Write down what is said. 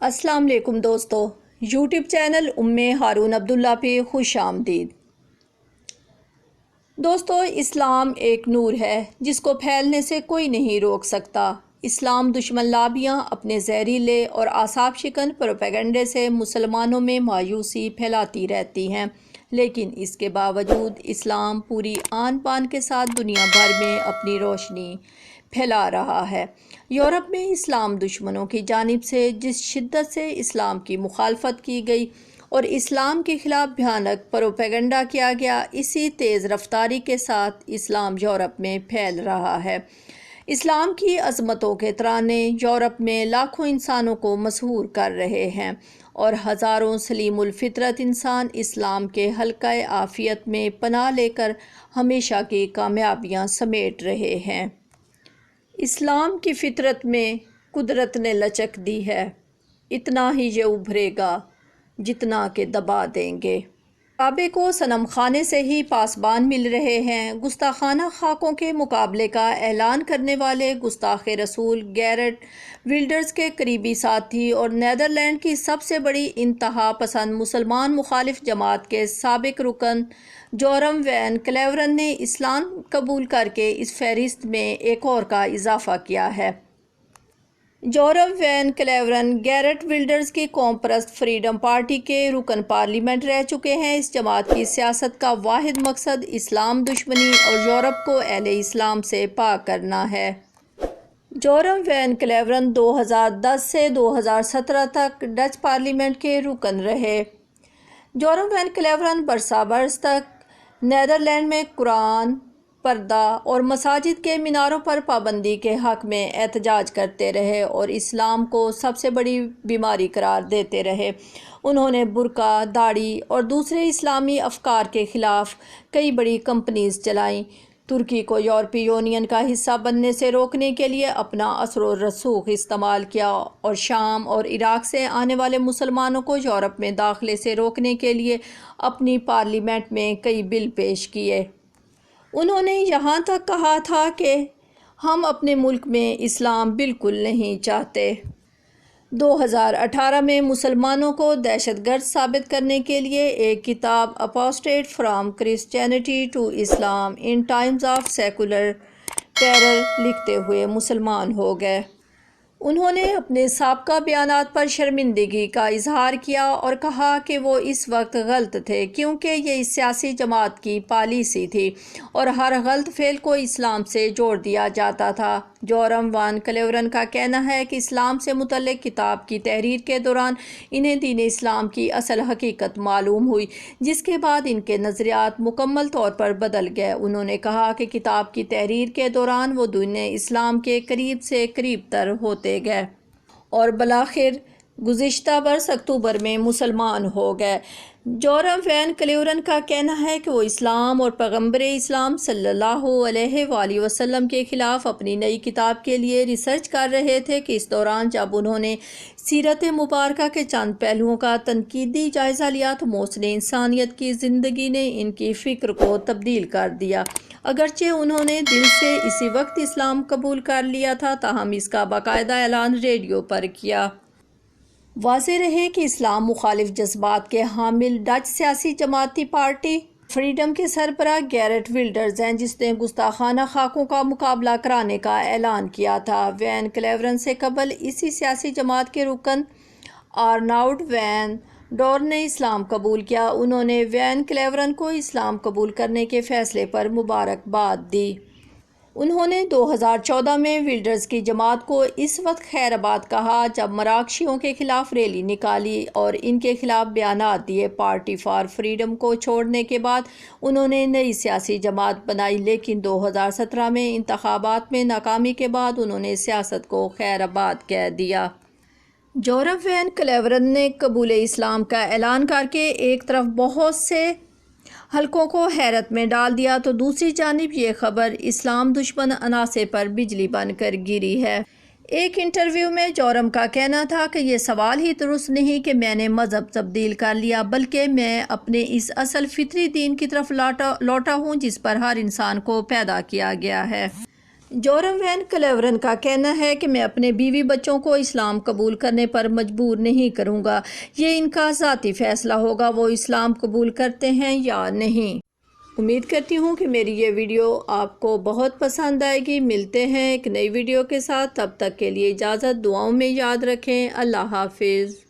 السلام علیکم دوستو، یوٹیوب چینل ہارون عبداللہ پہ خوش آمدید۔ دوستو، اسلام ایک نور ہے جس کو پھیلنے سے کوئی نہیں روک سکتا۔ اسلام دشمن لابیاں اپنے زہریلے اور اعصاب شکن پروپیگنڈے سے مسلمانوں میں مایوسی پھیلاتی رہتی ہیں، لیکن اس کے باوجود اسلام پوری آن بان کے ساتھ دنیا بھر میں اپنی روشنی پھیلا رہا ہے۔ یورپ میں اسلام دشمنوں کی جانب سے جس شدت سے اسلام کی مخالفت کی گئی اور اسلام کے خلاف بھیانک پروپیگنڈا کیا گیا، اسی تیز رفتاری کے ساتھ اسلام یورپ میں پھیل رہا ہے۔ اسلام کی عظمتوں کے ترانے یورپ میں لاکھوں انسانوں کو مسحور کر رہے ہیں اور ہزاروں سلیم الفطرت انسان اسلام کے حلقہ عافیت میں پناہ لے کر ہمیشہ کی کامیابیاں سمیٹ رہے ہیں۔ اسلام کی فطرت میں قدرت نے لچک دی ہے، اتنا ہی یہ ابھرے گا جتنا کہ دبا دیں گے۔ کعبے کو صنم خانے سے ہی پاسبان مل رہے ہیں۔ گستاخانہ خاکوں کے مقابلے کا اعلان کرنے والے گستاخ رسول گیرٹ ولڈرز کے قریبی ساتھی اور نیدرلینڈ کی سب سے بڑی انتہا پسند مسلمان مخالف جماعت کے سابق رکن جورم وین کلیورن نے اسلام قبول کر کے اس فہرست میں ایک اور کا اضافہ کیا ہے۔ جورم وین کلیورن گیرٹ ولڈرز کی قوم پرست فریڈم پارٹی کے رکن پارلیمنٹ رہ چکے ہیں۔ اس جماعت کی سیاست کا واحد مقصد اسلام دشمنی اور یورپ کو اہل اسلام سے پاک کرنا ہے۔ جورم وین کلیورن 2010 سے 2017 تک ڈچ پارلیمنٹ کے رکن رہے۔ جورم وین کلیورن برسا برس تک نیدرلینڈ میں قرآن، پردہ اور مساجد کے میناروں پر پابندی کے حق میں احتجاج کرتے رہے اور اسلام کو سب سے بڑی بیماری قرار دیتے رہے۔ انہوں نے برقع، داڑھی اور دوسرے اسلامی افکار کے خلاف کئی بڑی کمپینز چلائیں۔ ترکی کو یورپی یونین کا حصہ بننے سے روکنے کے لیے اپنا اثر و رسوخ استعمال کیا اور شام اور عراق سے آنے والے مسلمانوں کو یورپ میں داخلے سے روکنے کے لیے اپنی پارلیمنٹ میں کئی بل پیش کیے۔ انہوں نے یہاں تک کہا تھا کہ ہم اپنے ملک میں اسلام بالکل نہیں چاہتے۔ 2018 میں مسلمانوں کو دہشت گرد ثابت کرنے کے لیے ایک کتاب apostate from Christianity to Islam in times of secular terror لکھتے ہوئے مسلمان ہو گئے۔ انہوں نے اپنے سابقہ بیانات پر شرمندگی کا اظہار کیا اور کہا کہ وہ اس وقت غلط تھے کیونکہ یہ اس سیاسی جماعت کی پالیسی تھی اور ہر غلط فعل کو اسلام سے جوڑ دیا جاتا تھا۔ جورم وین کلیورن کا کہنا ہے کہ اسلام سے متعلق کتاب کی تحریر کے دوران انہیں دین اسلام کی اصل حقیقت معلوم ہوئی، جس کے بعد ان کے نظریات مکمل طور پر بدل گئے۔ انہوں نے کہا کہ کتاب کی تحریر کے دوران وہ دین اسلام کے قریب سے قریب تر ہوتے گئے اور بالآخر گزشتہ برس اکتوبر میں مسلمان ہو گئے۔ جورم وین کلیورن کا کہنا ہے کہ وہ اسلام اور پیغمبر اسلام صلی اللہ علیہ وآلہ وسلم کے خلاف اپنی نئی کتاب کے لیے ریسرچ کر رہے تھے کہ اس دوران جب انہوں نے سیرت مبارکہ کے چند پہلوؤں کا تنقیدی جائزہ لیا تو محسن انسانیت کی زندگی نے ان کی فکر کو تبدیل کر دیا۔ اگرچہ انہوں نے دل سے اسی وقت اسلام قبول کر لیا تھا، تاہم اس کا باقاعدہ اعلان ریڈیو پر کیا۔ واضح رہے کہ اسلام مخالف جذبات کے حامل ڈچ سیاسی جماعتی پارٹی فریڈم کے سربراہ گیرٹ ولڈرز ہیں، جس نے گستاخانہ خاکوں کا مقابلہ کرانے کا اعلان کیا تھا۔ وین کلیورن سے قبل اسی سیاسی جماعت کے رکن آرناؤڈ وین ڈور نے اسلام قبول کیا۔ انہوں نے وین کلیورن کو اسلام قبول کرنے کے فیصلے پر مبارکباد دی۔ انہوں نے 2014 میں ولڈرز کی جماعت کو اس وقت خیر آباد کہا جب مراکشیوں کے خلاف ریلی نکالی اور ان کے خلاف بیانات دیے۔ پارٹی فار فریڈم کو چھوڑنے کے بعد انہوں نے نئی سیاسی جماعت بنائی، لیکن 2017 میں انتخابات میں ناکامی کے بعد انہوں نے سیاست کو خیر آباد کہہ دیا۔ جورم وین کلیورن نے قبول اسلام کا اعلان کر کے ایک طرف بہت سے حلقوں کو حیرت میں ڈال دیا تو دوسری جانب یہ خبر اسلام دشمن عناصر پر بجلی بن کر گری ہے۔ ایک انٹرویو میں جورم کا کہنا تھا کہ یہ سوال ہی درست نہیں کہ میں نے مذہب تبدیل کر لیا، بلکہ میں اپنے اس اصل فطری دین کی طرف لوٹا ہوں جس پر ہر انسان کو پیدا کیا گیا ہے۔ جورم وین کلیورن کا کہنا ہے کہ میں اپنے بیوی بچوں کو اسلام قبول کرنے پر مجبور نہیں کروں گا، یہ ان کا ذاتی فیصلہ ہوگا وہ اسلام قبول کرتے ہیں یا نہیں۔ امید کرتی ہوں کہ میری یہ ویڈیو آپ کو بہت پسند آئے گی۔ ملتے ہیں ایک نئی ویڈیو کے ساتھ، تب تک کے لیے اجازت، دعاؤں میں یاد رکھیں۔ اللہ حافظ۔